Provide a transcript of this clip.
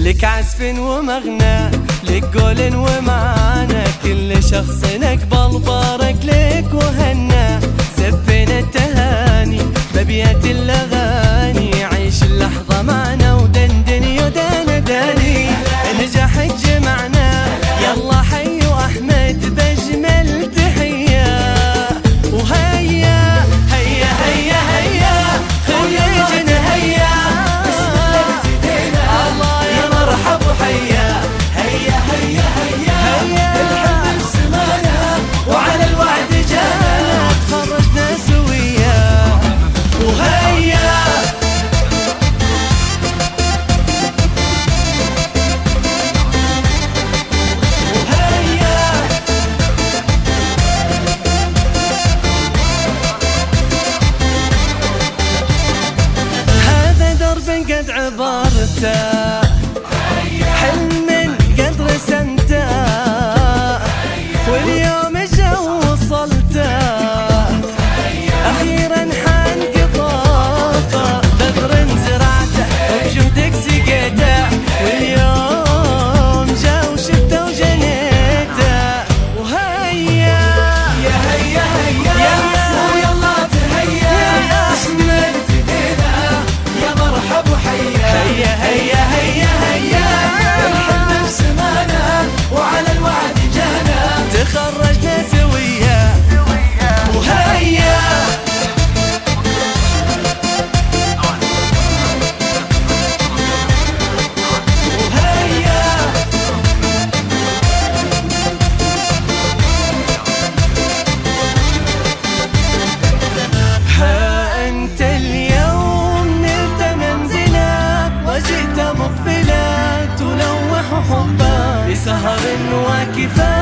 لك عزف ومغنى، لك قول ومعنى، كل شخص اقبل بارك لك وهنا. زفنا التهاني بابيات الاغاني، عيش اللحظه معنا ودندن يدانا داني. نجاحك جمعنا يلا حيوا احمد باجمل تحيه. وهيا هيا هيا هيا خليجنا هيا، الله يا مرحب وحيا. هيا هيا هيا الحب بسمانا وعلى الوعد جانا، تخرجنا سويا. وهيا قد عبرته، حلم قد رسمته، واليوم جا وصلته. أخيرا حان قطافه، بذر زرعته وبجهدك سقيته، واليوم جا وشفته وجنيته. وهيا يا هيا هيا ويلا تهيا يا أحمد، يا مرحب وحيا. هيا هيا هيا هيا الحب بسمانا وعلى الوعد جانا، تخرجنا سويا. وهيا سهر وكفاية.